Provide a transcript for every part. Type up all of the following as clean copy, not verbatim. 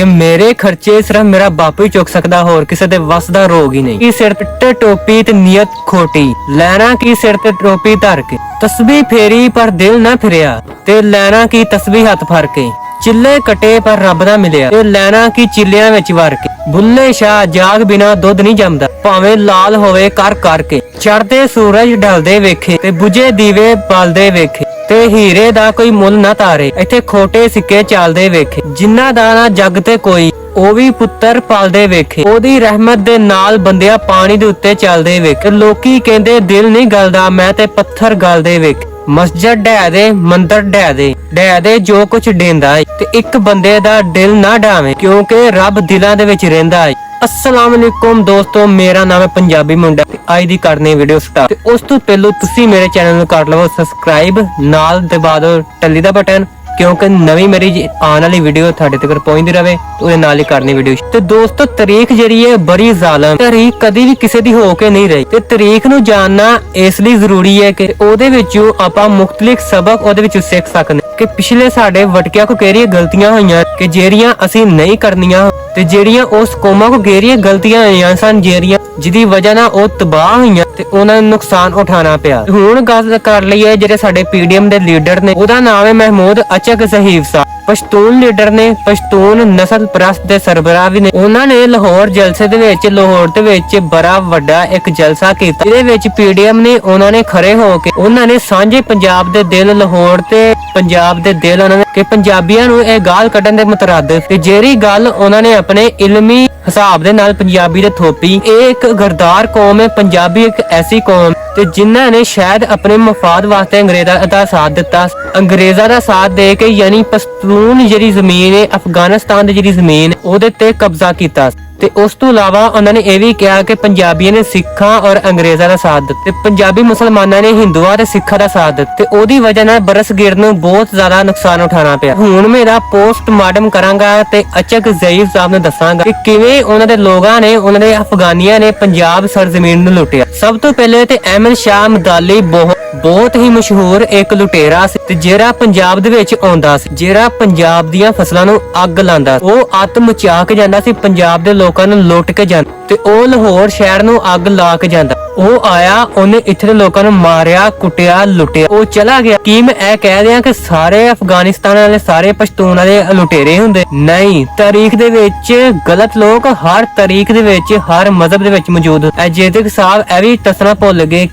ਕਿ ਮੇਰੇ ਖਰਚੇ ਸਿਰਫ ਮੇਰਾ ਬਾਪੂ ਹੀ ਚੁੱਕ ਸਕਦਾ, ਹੋਰ ਕਿਸੇ ਦੇ ਵੱਸ ਦਾ ਰੋਗ ਹੀ ਨਹੀਂ। ਕੀ ਸਿਰ ਤੇ ਟੋਪੀ ਤੇ ਨੀਅਤ ਖੋਟੀ, ਲੈਣਾ ਕੀ ਸਿਰ ਤੇ ਟੋਪੀ ਧਰ ਕੇ, ਤਸਬੀਹ ਫੇਰੀ ਪਰ ਦਿਲ ਨਾ ਫਿਰਿਆ, ਤੇ ਲੈਣਾ ਕੀ ਤਸਬੀਹ ਹੱਥ ਫੜ ਕੇ, ਚਿੱਲੇ ਕਟੇ ਪਰ ਰੱਬ ਨਾ ਮਿਲਿਆ, ਤੇ ਲੈਣਾ ਕੀ ਚਿੱਲਿਆਂ ਵਿੱਚ ਵਰ ਕੇ। ਬੁੱਲੇ ਸ਼ਾਹ ਜਾਗ ਬਿਨਾ ਦੁੱਧ ਨਹੀਂ ਜੰਮਦਾ, ਭਾਵੇਂ ਲਾਲ ਹੋਵੇ ਕਰ ਕਰਕੇ, ਚੜ੍ਹਦੇ ਸੂਰਜ ਢਲਦੇ ਵੇਖੇ, ਤੇ ਬੁਝੇ ਦੀਵੇ ਬਲਦੇ ਵੇਖੇ, ਤੇ ਹੀਰੇ ਦਾ ਕੋਈ ਮੁੱਲ ਨਾ ਤਾਰੇ, ਇੱਥੇ ਖੋਟੇ ਸਿੱਕੇ ਚੱਲਦੇ ਵੇਖੇ। ਜਿਨ੍ਹਾਂ ਦਾ ਨਾ ਜੱਗ ਤੇ ਕੋਈ, ਉਹ ਵੀ ਪੁੱਤਰ ਪਾਲਦੇ ਵੇਖੇ, ਉਹਦੀ ਰਹਿਮਤ ਦੇ ਨਾਲ ਬੰਦਿਆ ਪਾਣੀ ਦੇ ਉੱਤੇ ਚੱਲਦੇ ਵੇਖੇ। ਲੋਕੀ ਕਹਿੰਦੇ ਦਿਲ ਨਹੀਂ ਗਲਦਾ, ਮੈਂ ਤੇ ਪੱਥਰ ਗਲਦੇ ਵੇਖੇ। ਮਸਜਿਦ ਢਹਿ ਦੇ, ਮੰਦਰ ਢਹਿ ਦੇ ਜੋ ਕੁਝ ਡੇਂਦਾ ਏ, ਤੇ ਇੱਕ ਬੰਦੇ ਦਾ ਦਿਲ ਨਾ ਢਾਵੇਂ, ਕਿਉਂਕਿ ਰੱਬ ਦਿਲਾਂ ਦੇ ਵਿੱਚ ਰਹਿੰਦਾ ਏ। अस्सलाम वालेकुम दोस्तों, मेरा नाम है पंजाबी मुंडा ते आज दी करने वीडियो स्टार्ट। ते उस तो पहले तुसी मेरे चैनल ਨੂੰ ਕਰ ਲਵੋ ਸਬਸਕ੍ਰਾਈਬ, ਨਾਲ ਦਬਾ ਦਿਓ ਟੱਲੀ ਦਾ ਬਟਨ, ਕਿਉਂਕਿ ਨਵੀਂ ਮੇਰੀ ਆਉਣ ਵਾਲੀ ਵੀਡੀਓ ਤੁਹਾਡੇ ਤੱਕ ਪਹੁੰਚਦੀ ਰਹੇ ਤੇ ਉਹਦੇ ਨਾਲ ਹੀ ਕਰਨੀ ਵੀਡੀਓ। ਤੇ ਦੋਸਤੋ, ਤਾਰੀਖ ਜਿਹੜੀ ਹੈ ਬੜੀ ਜ਼ਾਲਮ ਤਾਰੀਖ, ਕਦੀ ਵੀ ਕਿਸੇ ਦੀ ਹੋ ਕੇ ਨਹੀਂ ਰਹੀ, ਤੇ ਤਾਰੀਖ ਨੂੰ ਜਾਣਨਾ ਇਸ ਲਈ ਜ਼ਰੂਰੀ ਹੈ ਕਿ ਉਹਦੇ ਵਿੱਚੋਂ ਆਪਾਂ ਮੁਖਤਲਿਫ ਸਬਕ ਉਹਦੇ ਵਿੱਚੋਂ ਸਿੱਖ ਸਕਨੇ ਕਿ ਪਿਛਲੇ ਸਾਡੇ ਵਟਕਿਆਂ ਕੋ ਕਿਹੜੀਆਂ ਗਲਤੀਆਂ ਹੋਈਆਂ ਕਿ ਜਿਹੜੀਆਂ ਅਸੀਂ ਨਹੀਂ ਕਰਨੀਆਂ, ਤੇ ਜਿਹੜੀਆਂ ਉਸ ਕੌਮਾਂ ਕੋ ਕਿਹੜੀਆਂ ਗਲਤੀਆਂ ਹੋਈਆਂ ਸਨ ਜਿਹਦੀ ਵਜ੍ਹਾ ਨਾਲ ਉਹ ਤਬਾਹ ਹੋਈਆਂ ਤੇ ਉਹਨਾਂ ਨੂੰ ਨੁਕਸਾਨ ਉਠਾਉਣਾ ਪਿਆ। ਹੁਣ ਗੱਲ ਕਰ ਲਈਏ ਜਿਹੜੇ ਸਾਡੇ ਪੀਡੀਐਮ ਦੇ ਲੀਡਰ ਨੇ, ਉਹਦਾ ਨਾਮ ਹੈ ਮਹਿਮੂਦ ਅਚਕ ਜ਼ਹੀਬ ਸਾਹਿਬ। ਪਸ਼ਤੂਨ ਲੀਡਰ ਨੇ, ਪਸ਼ਤੂਨ ਨਸਲ ਪ੍ਰਸਤ ਦੇ ਸਰਬਰਾਹ ਵੀ ਨੇ। ਉਹਨਾਂ ਨੇ ਲਾਹੌਰ ਜਲਸੇ ਦੇ ਵਿੱਚ ਬੜਾ ਵੱਡਾ ਇੱਕ ਜਲਸਾ ਕੀਤਾ, ਜਿਹਦੇ ਵਿੱਚ ਪੀਡੀਐਮ ਨੇ ਉਹਨਾਂ ਨੇ ਖੜੇ ਹੋ ਕੇ ਉਹਨਾਂ ਨੇ ਸਾਂਝੇ ਪੰਜਾਬ ਦੇ ਦਿਲ ਲਾਹੌਰ ਤੇ ਪੰਜਾਬ ਦੇ ਦਿਲ ਉਹਨਾਂ ਨੇ ਕਿ ਪੰਜਾਬੀਆਂ ਨੂੰ ਇਹ ਗਾਲ ਕੱਢਣ ਦੇ ਮੁਤਰਾਦਿਫ, ਤੇ ਜਿਹੜੀ ਗੱਲ ਉਹਨਾਂ ਨੇ ਆਪਣੇ ਇਲਮੀ ਹਿਸਾਬ ਦੇ ਨਾਲ ਪੰਜਾਬੀ ਦੇ ਥੋਪੀ। ਇਹ ਇੱਕ ਗਰਦਾਰ ਕੌਮ ਹੈ, ਪੰਜਾਬੀ ਇੱਕ ਐਸੀ ਕੌਮ ਤੇ ਜਿਨ੍ਹਾਂ ਨੇ ਸ਼ਾਇਦ ਆਪਣੇ ਮਫਾਦ ਵਾਸਤੇ ਅੰਗਰੇਜ਼ਾਂ ਦਾ ਸਾਥ ਦਿੱਤਾ, ਅੰਗਰੇਜ਼ਾਂ ਦਾ ਸਾਥ ਦੇ ਕੇ, ਯਾਨੀ ਪਸ਼ਤੂਨ ਜਿਹੜੀ ਜ਼ਮੀਨ ਹੈ ਅਫਗਾਨਿਸਤਾਨ ਦੀ ਜਿਹੜੀ ਜ਼ਮੀਨ ਉਹਦੇ ਤੇ ਕਬਜ਼ਾ ਕੀਤਾ। ਤੇ ਉਸ ਤੋਂ ਇਲਾਵਾ ਉਹਨਾਂ ਨੇ ਇਹ ਵੀ ਕਿਹਾ ਕਿ ਪੰਜਾਬੀਆਂ ਨੇ ਸਿੱਖਾਂ ਔਰ ਅੰਗਰੇਜ਼ਾਂ ਦਾ ਸਾਥ ਦਿੱਤਾ, ਤੇ ਪੰਜਾਬੀ ਮੁਸਲਮਾਨਾਂ ਨੇ ਹਿੰਦੂਆਂ ਤੇ ਸਿੱਖਾਂ ਦਾ ਸਾਥ ਦਿੱਤਾ, ਤੇ ਉਹਦੀ ਵਜ੍ਹਾ ਨਾਲ ਬਰਸਗੀਰ ਨੂੰ ਬਹੁਤ ਜ਼ਿਆਦਾ ਨੁਕਸਾਨ ਉਠਾਉਣਾ ਪਿਆ। ਹੁਣ ਮੇਰਾ ਪੋਸਟਮਾਰਟਮ ਕਰਾਂਗਾ ਤੇ ਅਚਕ ਜ਼ਹੀਬ ਸਾਹਿਬ ਨੂੰ ਦੱਸਾਂਗਾ ਕਿ ਕਿਵੇਂ ਉਹਨਾਂ ਦੇ ਲੋਕਾਂ ਨੇ, ਉਹਨਾਂ ਦੇ ਅਫਗਾਨੀਆਂ ਨੇ ਪੰਜਾਬ ਸਰਜ਼ਮੀਨ ਨੂੰ ਲੁੱਟਿਆ। ਸਭ ਤੋਂ ਪਹਿਲੇ ਤੇ ਅਹਿਮਦ ਸ਼ਾਹ ਅਬਦਾਲੀ ਬਹੁਤ ਹੀ ਮਸ਼ਹੂਰ ਇੱਕ ਲੁਟੇਰਾ ਸੀ, ਤੇ ਜਿਹੜਾ ਪੰਜਾਬ ਦੇ ਵਿੱਚ ਆਉਂਦਾ ਸੀ, ਜਿਹੜਾ ਪੰਜਾਬ ਦੀਆਂ ਫਸਲਾਂ ਨੂੰ ਅੱਗ ਲਾਉਂਦਾ, ਉਹ ਅੱਤ ਮਚਾ ਕੇ ਜਾਂਦਾ ਸੀ, ਪੰਜਾਬ ਦੇ ਲੋਕਾਂ ਨੂੰ ਲੁੱਟ ਕੇ ਜਾਂਦਾ, ਤੇ ਉਹ ਲਾਹੌਰ ਸ਼ਹਿਰ ਨੂੰ ਅੱਗ ਲਾ ਕੇ ਜਾਂਦਾ। ਉਹ ਆਇਆ, ਉਹਨੇ ਇੱਥੇ ਦੇ ਲੋਕਾਂ ਨੂੰ ਮਾਰਿਆ, ਕੁੱਟਿਆ, ਲੁੱਟਿਆ, ਉਹ ਚਲਾ ਗਿਆ। ਕੀ ਮੈਂ ਇਹ ਕਹਿ ਰਿਹਾ ਕਿ ਸਾਰੇ ਅਫਗਾਨਿਸਤਾਨ ਵਾਲੇ, ਸਾਰੇ ਪਸ਼ਤੂਨ ਵਾਲੇ ਲੁਟੇਰੇ ਹੁੰਦੇ? ਨਹੀਂ, ਤਾਰੀਖ ਦੇ ਵਿੱਚ ਗਲਤ ਲੋਕ ਹਰ ਤਾਰੀਖ ਦੇ ਵਿੱਚ, ਹਰ ਮਜ਼ਹਬ ਦੇ ਵਿੱਚ ਮੌਜੂਦ। ਅਜੇਦਕ ਸਾਹਿਬ ਇਹ ਵੀ ਦੱਸਣਾ ਭੁੱਲ ਗਏ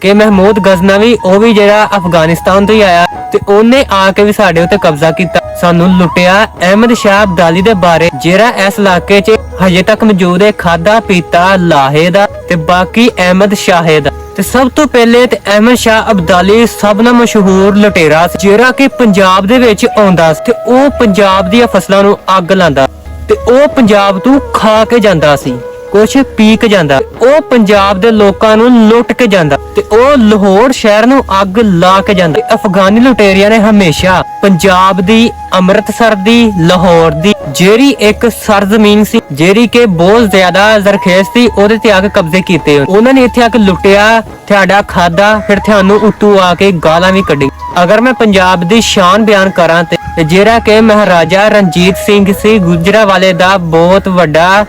ਕਿ ਮਹਿਮੂਦ ਗਜ਼ਨਵੀ, ਉਹ ਵੀ ਜਿਹੜਾ ਅਫਗਾਨਿਸਤਾਨ ਤੋਂ ਹੀ ਆਇਆ, ਤੇ ਉਹਨੇ ਆ ਕੇ ਵੀ ਸਾਡੇ ਉੱਤੇ ਕਬਜ਼ਾ ਕੀਤਾ, ਸਾਨੂੰ ਲੁੱਟਿਆ। ਅਹਿਮਦ ਸ਼ਾਹ ਅਬਦਾਲੀ ਦੇ ਬਾਰੇ ਜਿਹੜਾ ਇਸ ਇਲਾਕੇ 'ਚ ਹਜੇ ਤੱਕ ਮੌਜੂਦ ਹੈ, ਖਾਦਾ ਪੀਤਾ ਲਾਹੇ ਦਾ ਤੇ ਬਾਕੀ ਅਹਿਮਦ ਸ਼ਾਹੇ ਦਾ। ਤੇ ਸਭ ਤੋਂ ਪਹਿਲੇ ਤੇ ਅਹਿਮਦ ਸ਼ਾਹ ਅਬਦਾਲੀ ਸਭ ਨਾਲੋਂ ਮਸ਼ਹੂਰ ਲੁਟੇਰਾ ਸੀ, ਜਿਹੜਾ ਕਿ ਪੰਜਾਬ ਦੇ ਵਿੱਚ ਆਉਂਦਾ ਸੀ, ਤੇ ਉਹ ਪੰਜਾਬ ਦੀਆਂ ਫਸਲਾਂ ਨੂੰ ਅੱਗ ਲਾਉਂਦਾ, ਤੇ ਉਹ ਪੰਜਾਬ ਤੋਂ ਖਾ ਕੇ ਜਾਂਦਾ ਸੀ, ਕੁਛ ਪੀ ਕੇ ਜਾਂਦਾ, ਉਹ ਪੰਜਾਬ ਦੇ ਲੋਕਾਂ ਨੂੰ ਲੁੱਟ ਕੇ ਜਾਂਦਾ, ਤੇ ਉਹ ਲਾਹੌਰ ਸ਼ਹਿਰ ਨੂੰ ਅੱਗ ਲਾ ਕੇ ਜਾਂਦਾ। ਅਫਗਾਨੀ ਲੁਟੇਰਿਆਂ ਨੇ ਹਮੇਸ਼ਾ ਪੰਜਾਬ ਦੀ, ਅੰਮ੍ਰਿਤਸਰ ਦੀ, ਲਾਹੌਰ ਦੀ ਜਿਹੜੀ ਇੱਕ ਸਰਜ਼ਮੀਨ ਸੀ, ਜਿਹੜੀ ਕਿ ਬਹੁਤ ਜ਼ਿਆਦਾ ਜ਼ਰਖੇਜ਼ ਸੀ, ਉਹਦੇ ਤੇ ਆ ਕੇ ਕਬਜ਼ੇ ਕੀਤੇ। ਉਹਨਾਂ ਨੇ ਇੱਥੇ ਆ ਕੇ ਲੁੱਟਿਆ, ਤੁਹਾਡਾ ਖਾਦਾ, ਫਿਰ ਤੁਹਾਨੂੰ ਉੱਤੋਂ ਆ ਕੇ ਗਾਲਾਂ ਵੀ ਕੱਢੀ। ਅਗਰ ਮੈਂ ਪੰਜਾਬ ਦੀ ਸ਼ਾਨ ਬਿਆਨ ਕਰਾਂ ਤੇ ਜਿਹੜਾ ਕਿ ਮਹਾਰਾਜਾ ਰਣਜੀਤ ਸਿੰਘ ਸੀ, ਗੁਜਰਾਂਵਾਲੇ ਦਾ ਬਹੁਤ ਵੱਡਾ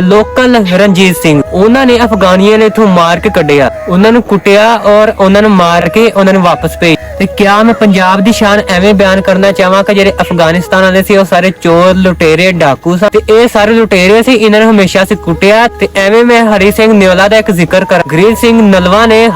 ਲੋਕਲ ਰਣਜੀਤ ਸਿੰਘ, ਉਹਨਾਂ ਨੇ ਅਫਗਾਨੀਆਂ ਨੇ ਇਥੋਂ ਮਾਰ ਕੇ ਕੱਢਿਆ, ਉਹਨਾਂ ਨੂੰ ਕੁੱਟਿਆ ਔਰ ਉਹਨਾਂ ਨੂੰ ਮਾਰ ਕੇ ਉਹਨਾਂ ਨੂੰ ਵਾਪਸ ਭੇਜ। ਤੇ ਕਿਆ ਮੈਂ ਪੰਜਾਬ ਦੀ ਸ਼ਾਨ ਐਵੇਂ ਬਿਆਨ ਕਰਨਾ ਚਾਹਾਂ ਕਿ ਜਿਹੜੇ ਅਫਗਾਨਿਸਤਾਨ ਵਾਲੇ ਸੀ ਉਹ ਸਾਰੇ ਚੋਰ, ਲੁਟੇਰੇ, ਡਾਕੂ ਸੀ, ਤੇ ਇਹ ਸਾਰੇ ਲੁਟੇਰੇ ਸੀ, ਇਹਨਾਂ ਨੇ ਹਮੇਸ਼ਾ ਸੀ ਕੁੱਟਿਆ। ਤੇ ਐਵੇਂ ਮੈਂ ਹਰੀ ਸਿੰਘ ਨਿਓਲਾ ਦਾ ਇੱਕ ਜ਼ਿਕਰ ਕਰਾਂ। ਗਰੀਨ ਸਿੰਘ ਨਲਵਾ ਨੇ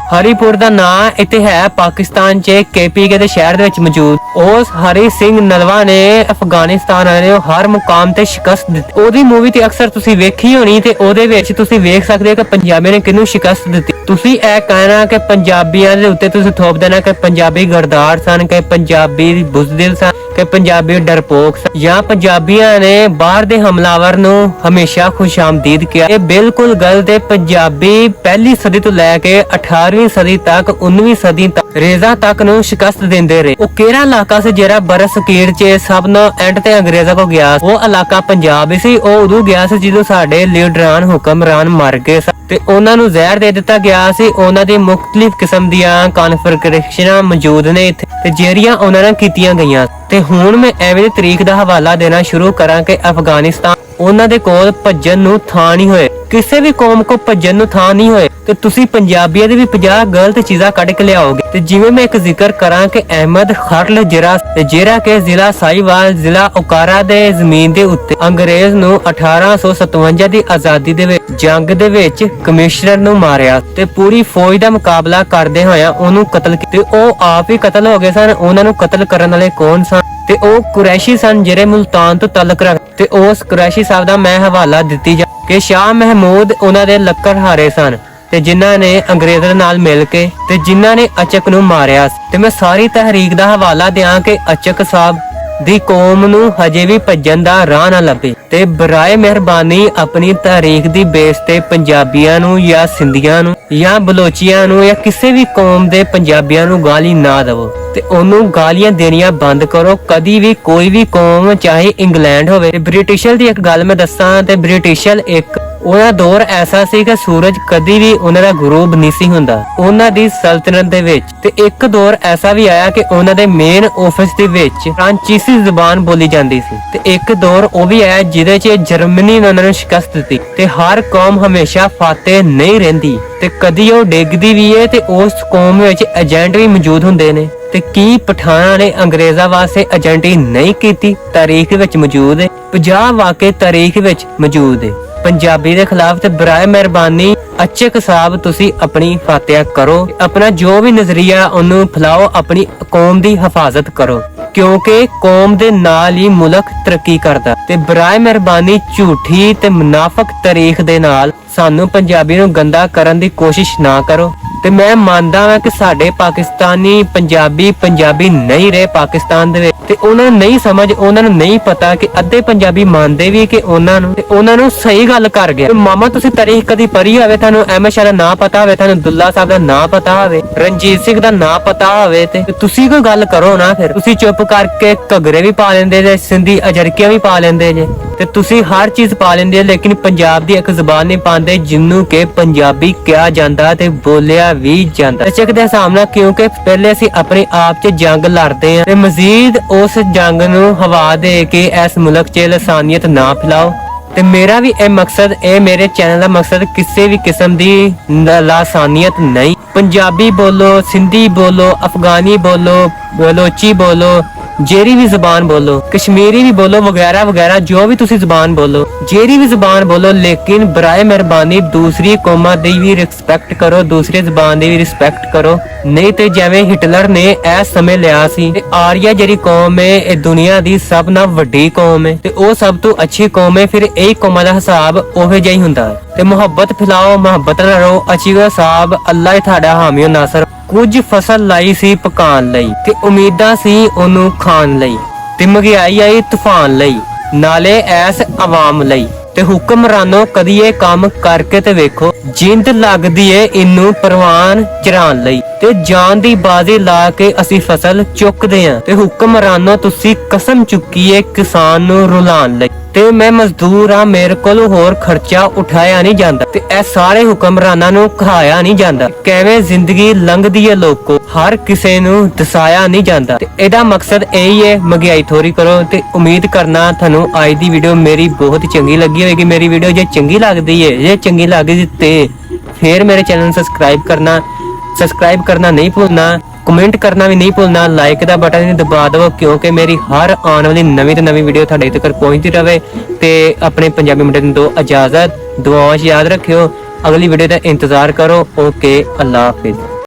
ਹਰੀਪੁਰ ਦਾ ਨਾਂ ਇੱਥੇ ਹੈ ਪਾਕਿਸਤਾਨ 'ਚ, KPK ਦੇ ਸ਼ਹਿਰ ਦੇ ਵਿੱਚ ਮੌਜੂਦ। ਉਸ ਹਰੀ ਸਿੰਘ ਨਲਵਾ ਨੇ ਅਫਗਾਨਿਸਤਾਨ ਵਾਲੇ ਨੂੰ ਹਰ ਮੁਕਾਮ ਤੇ ਸ਼ਿਕਸਤ ਦਿੱਤੀ। ਉਹਦੀ ਮੂਵੀ ਤੇ ਅਕਸਰ ਤੁਸੀਂ ਵੇਖੀ ਹੋਣੀ, ਤੇ ਉਹਦੇ ਵਿੱਚ ਤੁਸੀਂ ਵੇਖ ਸਕਦੇ ਹੋ ਕਿ ਪੰਜਾਬੀਆਂ ਨੇ ਕਿਹਨੂੰ ਸ਼ਿਕਸਤ ਦਿੱਤੀ। ਤੁਸੀਂ ਇਹ ਕਹਿਣਾ ਕਿ ਪੰਜਾਬੀਆਂ ਦੇ ਉੱਤੇ ਤੁਸੀਂ ਥੋਪ ਦੇਣਾ ਕਿ ਪੰਜਾਬੀ ਗਰਦਾਰ ਸਨ, ਕਿ ਪੰਜਾਬੀ ਬੁਜ਼ਦਿਲ ਸਨ, ਕਿ ਪੰਜਾਬੀ ਡਰਪੋਕ ਸਨ, ਜਾਂ ਪੰਜਾਬੀਆਂ ਨੇ ਬਾਹਰ ਦੇ ਹਮਲਾਵਰ ਨੂੰ ਹਮੇਸ਼ਾ ਖੁਸ਼ਾਮਦੀਦ ਕਿਹਾ। ਇਹ ਬਿਲਕੁਲ ਗਲਤ ਹੈ। ਪੰਜਾਬੀ ਪਹਿਲੀ ਸਦੀ ਤੋਂ ਲੈ ਕੇ 18ਵੀਂ ਸਦੀ ਤੱਕ, 19ਵੀਂ ਸਦੀ ਤੱਕ ਰੇਜ਼ਾ ਤੱਕ ਨੂੰ ਸ਼ਿਕਸਤ ਦਿੰਦੇ ਰਹੇ। ਉਹ ਕਿਹੜਾ ਇਲਾਕਾ ਸੀ ਜਿਹੜਾ ਬਰਸਕੀਰ 'ਚ ਸਭ ਨੂੰ ਐਂਡ ਤੇ ਅੰਗਰੇਜ਼ਾਂ ਕੋ ਗਿਆ? ਉਹ ਇਲਾਕਾ ਪੰਜਾਬ ਸੀ। ਉਹ ਉਦੋਂ ਗਿਆ ਸੀ ਜਦੋਂ ਸਾਡੇ ਲੀਡਰਾਂ, ਹੁਕਮਰਾਨ ਮਰ ਗਏ ਸਨ। ਤੇ ਉਹਨਾਂ ਨੂੰ ਜ਼ਹਿਰ ਦੇ ਦਿੱਤਾ ਗਿਆ ਸੀ। ਉਹਨਾਂ ਦੀ ਮੁxtਲਿਫ ਕਿਸਮ ਦੀਆਂ ਕਨਫਿਗਰੇਸ਼ਨਾਂ ਮੌਜੂਦ ਨੇ ਇੱਥੇ ਤੇ ਜਿਹੜੀਆਂ ਉਹਨਾਂ ਨਾਲ ਕੀਤੀਆਂ ਗਈਆਂ। ਤੇ ਹੁਣ ਮੈਂ ਐਵੇਂ ਦੀ ਤਰੀਕ ਦਾ ਹਵਾਲਾ ਦੇਣਾ ਸ਼ੁਰੂ ਕਰਾਂ ਕਿ ਅਫਗਾਨਿਸਤਾਨ ਉਹਨਾਂ ਦੇ ਕੋਲ ਭੱਜਣ ਨੂੰ ਥਾਂ ਨਹੀਂ ਹੋਏ, ਕਿਸੇ ਵੀ ਕੌਮ ਕੋ ਭੱਜਣ ਨੂੰ ਥਾਂ ਨਹੀਂ ਹੋਏ ਤੇ ਤੁਸੀਂ ਪੰਜਾਬੀਆਂ ਦੇ ਵੀ 50 ਗਲਤ ਚੀਜ਼ਾਂ ਕੱਢ ਕੇ ਲਿਆਓਗੇ। ਤੇ ਜਿਵੇਂ ਮੈਂ ਇੱਕ ਜ਼ਿਕਰ ਕਰਾਂ ਕਿ ਅਹਿਮਦ ਖਰਲ ਜਿਹੜਾ ਕਿ ਜ਼ਿਲ੍ਹਾ ਸਾਹੀਵਾਲ ਜ਼ਿਲ੍ਹਾ ਓਕਾਰਾ ਦੇ ਜ਼ਮੀਨ ਦੇ ਉੱਤੇ ਅੰਗਰੇਜ਼ ਨੂੰ 1857 ਦੀ ਆਜ਼ਾਦੀ ਦੇ ਵਿੱਚ ਜੰਗ ਦੇ ਵਿੱਚ ਕਮਿਸ਼ਨਰ ਨੂੰ ਮਾਰਿਆ ਤੇ ਪੂਰੀ ਫੌਜ ਦਾ ਮੁਕਾਬਲਾ ਕਰਦੇ ਹੋਇਆ ਉਹਨੂੰ ਕਤਲ ਕੀਤਾ। ਉਹ ਆਪ ਹੀ ਕਤਲ ਹੋ ਗਏ ਸਨ। ਉਹਨਾਂ ਨੂੰ ਕਤਲ ਕਰਨ ਵਾਲੇ ਕੌਣ ਸਨ? ਤੇ ਉਹ ਕੁਰੈਸ਼ੀ ਸਨ ਜਿਹੜੇ ਮੁਲਤਾਨ ਤੋਂ ਤਲਕ ਰੱਖ ਤੇ ਉਸ ਕੁਰੈਸ਼ੀ ਸਾਹਿਬ ਦਾ ਮੈਂ ਹਵਾਲਾ ਦਿੱਤੀ ਜਾ ਕਿ ਸ਼ਾਹ ਮਹਿਮੂਦ ਉਹਨਾਂ ਦੇ ਲੱਕੜਹਾਰੇ ਸਨ ਤੇ ਜਿਨ੍ਹਾਂ ਨੇ ਅੰਗਰੇਜ਼ਾਂ ਨਾਲ ਮਿਲ ਕੇ ਤੇ ਜਿਨ੍ਹਾਂ ਨੇ ਅਚਕ ਨੂੰ ਮਾਰਿਆ। ਤੇ ਮੈਂ ਸਾਰੀ ਤਹਿਰੀਕ ਦਾ ਹਵਾਲਾ ਦਿਆਂ ਕਿ ਅਚਕ ਸਾਹਿਬ ਦੀ ਕੌਮ ਨੂੰ ਹਜੇ ਵੀ ਭੱਜਣ ਦਾ ਰਾਹ ਨਾ ਲੱਭੇ ਤੇ ਬਰਾਏ ਮਿਹਰਬਾਨੀ ਆਪਣੀ ਤਾਰੀਖ ਦੀ ਬੇਸ ਤੇ ਪੰਜਾਬੀਆਂ ਨੂੰ ਜਾਂ ਸਿੰਧੀਆਂ ਨੂੰ ਜਾਂ ਬਲੋਚੀਆਂ ਨੂੰ ਜਾਂ ਕਿਸੇ ਵੀ ਕੌਮ ਦੇ ਪੰਜਾਬੀਆਂ ਨੂੰ ਗਾਲੀ ਨਾ ਦੇਵੋ ਤੇ ਉਹਨੂੰ ਗਾਲੀਆਂ ਦੇਣੀਆਂ ਬੰਦ ਕਰੋ। ਕਦੀ ਵੀ ਕੋਈ ਵੀ ਕੌਮ ਚਾਹੇ ਇੰਗਲੈਂਡ ਹੋਵੇ। ਬ੍ਰਿਟਿਸ਼ਰ ਦੀ ਇੱਕ ਗੱਲ ਮੈਂ ਦੱਸਾਂ ਤੇ ਬ੍ਰਿਟਿਸ਼ਰ ਇੱਕ ਉਹਨਾਂ ਦੌਰ ਐਸਾ ਸੀ ਕਿ ਸੂਰਜ ਕਦੀ ਵੀ ਉਹਨਾਂ ਦਾ ਗਰੂਬ ਨਹੀਂ ਸੀ ਹੁੰਦਾ ਉਹਨਾਂ ਦੀ ਸਲਤਨਤ ਦੇ ਵਿੱਚ। ਤੇ ਇੱਕ ਦੌਰ ਐਸਾ ਵੀ ਆਇਆ ਕਿ ਉਹਨਾਂ ਦੇ ਮੇਨ ਆਫਿਸ ਦੇ ਵਿੱਚ ਫ੍ਰਾਂਚੀਸੀ ਜ਼ੁਬਾਨ ਬੋਲੀ ਜਾਂਦੀ ਸੀ ਤੇ ਇੱਕ ਦੌਰ ਉਹ ਵੀ ਆਇਆ ਜਿਹਦੇ 'ਚ ਜਰਮਨੀ ਨੇ ਉਹਨਾਂ ਨੂੰ ਸ਼ਿਕਸਤ ਦਿੱਤੀ। ਤੇ ਹਰ ਕੌਮ ਹਮੇਸ਼ਾ ਫਾਤਿਹ ਨਹੀਂ ਰਹਿੰਦੀ ਤੇ ਕਦੀ ਉਹ ਡਿੱਗਦੀ ਵੀ ਹੈ ਤੇ ਉਸ ਕੌਮ ਵਿੱਚ ਏਜੰਟ ਵੀ ਮੌਜੂਦ ਹੁੰਦੇ ਨੇ। ਤੇ ਕੀ ਪਠਾਨਾਂ ਨੇ ਅੰਗਰੇਜ਼ਾਂ ਵਾਸਤੇ ਏਜੰਟੀ ਨਹੀਂ ਕੀਤੀ? ਤਾਰੀਖ ਵਿੱਚ ਮੌਜੂਦ ਹੈ। 50 ਵਾਕੇ ਤਾਰੀਖ ਵਿੱਚ ਮੌਜੂਦ ਹੈ ਪੰਜਾਬੀ ਦੇ ਖਿਲਾਫ। ਤੇ ਬਰਾਏ ਮਿਹਰਬਾਨੀ ਅਚਕ ਸਾਹਿਬ ਤੁਸੀਂ ਆਪਣੀ ਫਾਤਿਹਾ ਕਰੋ, ਆਪਣਾ ਜੋ ਵੀ ਨਜ਼ਰੀਆ ਉਹਨੂੰ ਫੈਲਾਓ, ਆਪਣੀ ਕੌਮ ਦੀ ਹਿਫਾਜ਼ਤ ਕਰੋ ਕਿਉਂਕਿ ਕੌਮ ਦੇ ਨਾਲ ਹੀ ਮੁਲਕ ਤਰੱਕੀ ਕਰਦਾ। ਤੇ ਬਰਾਏ ਮਿਹਰਬਾਨੀ ਝੂਠੀ ਤੇ ਮੁਨਾਫਕ ਤਾਰੀਖ ਦੇ ਨਾਲ ਸਾਨੂੰ ਪੰਜਾਬੀ ਨੂੰ ਗੰਦਾ ਕਰਨ ਦੀ ਕੋਸ਼ਿਸ਼ ਨਾ ਕਰੋ। ਤੇ ਮੈਂ ਮੰਨਦਾ ਹਾਂ ਕਿ ਸਾਡੇ ਪਾਕਿਸਤਾਨੀ ਪੰਜਾਬੀ ਨਹੀਂ ਰਹੇ ਪਾਕਿਸਤਾਨ ਦੇ ਵਿੱਚ ਤੇ ਉਹਨਾਂ ਨੂੰ ਨਹੀਂ ਸਮਝ, ਉਹਨਾਂ ਨੂੰ ਨਹੀਂ ਪਤਾ ਕਿ ਅੱਧੇ ਪੰਜਾਬੀ ਮੰਨਦੇ ਵੀ ਕਿ ਉਹਨਾਂ ਨੂੰ ਸਹੀ ਗੱਲ ਕਰ ਗਿਆ। ਮਾਮਾ ਤੁਸੀਂ ਤਾਰੀਖ ਕਦੀ ਪੜ੍ਹੀ ਹੋਵੇ, ਤੁਹਾਨੂੰ ਅਹਿਮਦ ਸ਼ਾਹ ਦਾ ਨਾਂ ਪਤਾ ਹੋਵੇ, ਤੁਹਾਨੂੰ ਦੁੱਲਾ ਸਾਹਿਬ ਦਾ ਨਾਂ ਪਤਾ ਹੋਵੇ, ਰਣਜੀਤ ਸਿੰਘ ਦਾ ਨਾਂ ਪਤਾ ਹੋਵੇ ਤੇ ਤੁਸੀਂ ਕੋਈ ਗੱਲ ਕਰੋ ਨਾ। ਫਿਰ ਤੁਸੀਂ ਚੁੱਪ ਕਰਕੇ ਘੱਗਰੇ ਵੀ ਪਾ ਲੈਂਦੇ ਜੇ, ਸਿੰਧੀ ਅਜਰਕੀਆਂ ਵੀ ਪਾ ਲੈਂਦੇ ਜੇ ਤੇ ਤੁਸੀਂ ਹਰ ਚੀਜ਼ ਪਾ ਲੈਂਦੇ ਲੇਕਿਨ ਪੰਜਾਬ ਦੀ ਇੱਕ ਜ਼ੁਬਾਨ ਨਹੀਂ ਪਾਉਂਦੇ ਜਿਹਨੂੰ ਕਿ ਪੰਜਾਬੀ ਕਿਹਾ ਜਾਂਦਾ ਤੇ ਬੋਲਿਆ ਵੀ ਜਾਂਦਾ। ਅਚਕ ਦੇ ਸਾਹਮਣਾ ਕਿਉਂਕਿ ਪਹਿਲੇ ਅਸੀਂ ਆਪਣੇ ਆਪ 'ਚ ਜੰਗ ਲੜਦੇ ਹਾਂ ਤੇ ਮਜ਼ੀਦ ਉਸ ਜੰਗ ਨੂੰ ਹਵਾ ਦੇ ਕੇ ਇਸ ਮੁਲਕ 'ਚ ਲਸਾਨੀਅਤ ਨਾ ਫੈਲਾਓ। ਤੇ ਮੇਰਾ ਵੀ ਇਹ ਮਕਸਦ, ਇਹ ਮੇਰੇ ਚੈਨਲ ਦਾ ਮਕਸਦ ਕਿਸੇ ਵੀ ਕਿਸਮ ਦੀ ਲਾਸਾਨੀਅਤ ਨਹੀਂ। ਪੰਜਾਬੀ ਬੋਲੋ, ਸਿੰਧੀ ਬੋਲੋ, ਅਫਗਾਨੀ ਬੋਲੋ, ਬਲੋਚੀ ਬੋਲੋ, ਜਿਹੜੀ ਵੀ ਜ਼ੁਬਾਨ ਬੋਲੋ, ਕਸ਼ਮੀਰੀ ਵੀ ਬੋਲੋ, ਵਗੈਰਾ ਵਗੈਰਾ ਜੋ ਵੀ ਤੁਸੀਂ ਜ਼ੁਬਾਨ ਬੋਲੋ, ਜਿਹੜੀ ਵੀ ਜ਼ੁਬਾਨ ਬੋਲੋ, ਲੇਕਿਨ ਬਰਾਏ ਮਿਹਰਬਾਨੀ ਦੂਸਰੀ ਕੌਮਾਂ ਦੀ ਵੀ ਰਿਸਪੈਕਟ ਕਰੋ, ਦੂਸਰੀ ਜ਼ੁਬਾਨ ਦੀ ਵੀ ਰਿਸਪੈਕਟ ਕਰੋ। ਨਹੀਂ ਤੇ ਜਿਵੇਂ ਹਿਟਲਰ ਨੇ ਇਹ ਸਮਝ ਲਿਆ ਸੀ ਕਿ ਆਰੀਆ ਜਿਹੜੀ ਕੌਮ ਹੈ ਇਹ ਦੁਨੀਆ ਦੀ ਸਭ ਨਾਲੋਂ ਵੱਡੀ ਕੌਮ ਹੈ ਤੇ ਉਹ ਸਭ ਤੋਂ ਅੱਛੀ ਕੌਮ ਹੈ, ਫਿਰ ਇਹ ਕੌਮਾਂ ਦਾ ਹਿਸਾਬ ਉਹੋ ਜਿਹਾ ਹੀ ਹੁੰਦਾ ਹੈ। ਤੇ ਮੁਹੱਬਤ ਫੈਲਾਓ, ਮੁਹੱਬਤ ਨਾਲ ਰਹੋ। ਅੱਛੀ ਦਾ ਸਾਹਿਬ ਅੱਲਾਹ ਹੀ ਤੁਹਾਡਾ ਹਾਮੀ ਓ ਨਾਸਰ। ਕੁਝ ਫਸਲ ਲਾਈ ਸੀ ਪਕਾਉਣ ਲਈ ਤੇ ਉਮੀਦਾਂ ਸੀ ਉਹਨੂੰ ਖਾਣ ਲਈ ਤੇ ਮਹਿੰਗਾਈ ਆਈ ਤੂਫਾਨ ਲਈ ਨਾਲੇ ਐਸ ਆਵਾਮ ਲਈ। ਤੇ ਹੁਕਮਰਾਨੋ ਕਦੀ ਇਹ ਕੰਮ ਕਰਕੇ ਤੇ ਵੇਖੋ, ਜਿੰਦ ਲੱਗਦੀ ਏ ਇਹਨੂੰ ਪਰਵਾਨ ਚਰਾਣ ਲਈ ਤੇ ਜਾਨ ਦੀ ਬਾਜ਼ੀ ਲਾ ਕੇ ਅਸੀਂ ਫਸਲ ਚੁੱਕਦੇ ਆਂ। ਤੇ ਹੁਕਮਰਾਨੋ ਤੁਸੀਂ ਕਸਮ ਚੁੱਕੀ ਏ ਕਿਸਾਨ ਨੂੰ ਰੁਲਾਣ ਲਈ ਤੇ ਮੈਂ ਮਜ਼ਦੂਰ ਆ, ਮੇਰੇ ਕੋਲ ਹੋਰ ਖਰਚਾ ਉਠਾਇਆ ਨਹੀਂ ਜਾਂਦਾ ਤੇ ਇਹ ਸਾਰੇ ਹੁਕਮਰਾਨਾਂ ਨੂੰ ਕਹਾਇਆ ਨਹੀਂ ਜਾਂਦਾ। ਕਿਵੇਂ ਜ਼ਿੰਦਗੀ ਲੰਘਦੀ ਏ ਲੋਕੋ, ਹਰ ਕਿਸੇ ਨੂੰ ਦਸਾਇਆ ਨਹੀਂ ਜਾਂਦਾ। ਤੇ ਇਹਦਾ ਮਕਸਦ ਇਹੀ ਏ ਮਹਿੰਗਾਈ ਥੋੜੀ ਕਰੋ। ਤੇ ਉਮੀਦ ਕਰਨਾ ਤੁਹਾਨੂੰ ਅੱਜ ਦੀ ਵੀਡੀਓ ਮੇਰੀ ਬਹੁਤ ਚੰਗੀ ਲੱਗੀ ਹੋਵੇਗੀ। ਮੇਰੀ ਵੀਡੀਓ ਜੇ ਚੰਗੀ ਲੱਗਦੀ ਏ, ਜੇ ਚੰਗੀ ਲੱਗਦੀ ਤੇ ਫਿਰ ਮੇਰੇ ਚੈਨਲ ਨੂੰ ਸਬਸਕ੍ਰਾਈਬ ਕਰਨਾ ਨਹੀਂ ਭੁੱਲਣਾ, ਕਮੈਂਟ ਕਰਨਾ ਵੀ ਨਹੀਂ ਭੁੱਲਣਾ, ਲਾਈਕ ਦਾ ਬਟਨ ਵੀ ਦਬਾ ਦਿਓ ਕਿਉਂਕਿ ਮੇਰੀ ਹਰ ਆਉਣ ਵਾਲੀ ਨਵੀਂ ਤੋਂ ਨਵੀਂ ਵੀਡੀਓ ਤੁਹਾਡੇ ਤੱਕ ਪਹੁੰਚਦੀ ਰਹੇ। ਤੇ ਆਪਣੇ ਪੰਜਾਬੀ ਮੁੰਡੇ ਨੂੰ ਦਿਓ ਇਜਾਜ਼ਤ, ਦੁਆਵਾਂ 'ਚ ਯਾਦ ਰੱਖਿਓ, ਅਗਲੀ ਵੀਡੀਓ ਦਾ ਇੰਤਜ਼ਾਰ ਕਰੋ। ਓਕੇ, ਅੱਲਾ ਹਾਫਿਜ਼।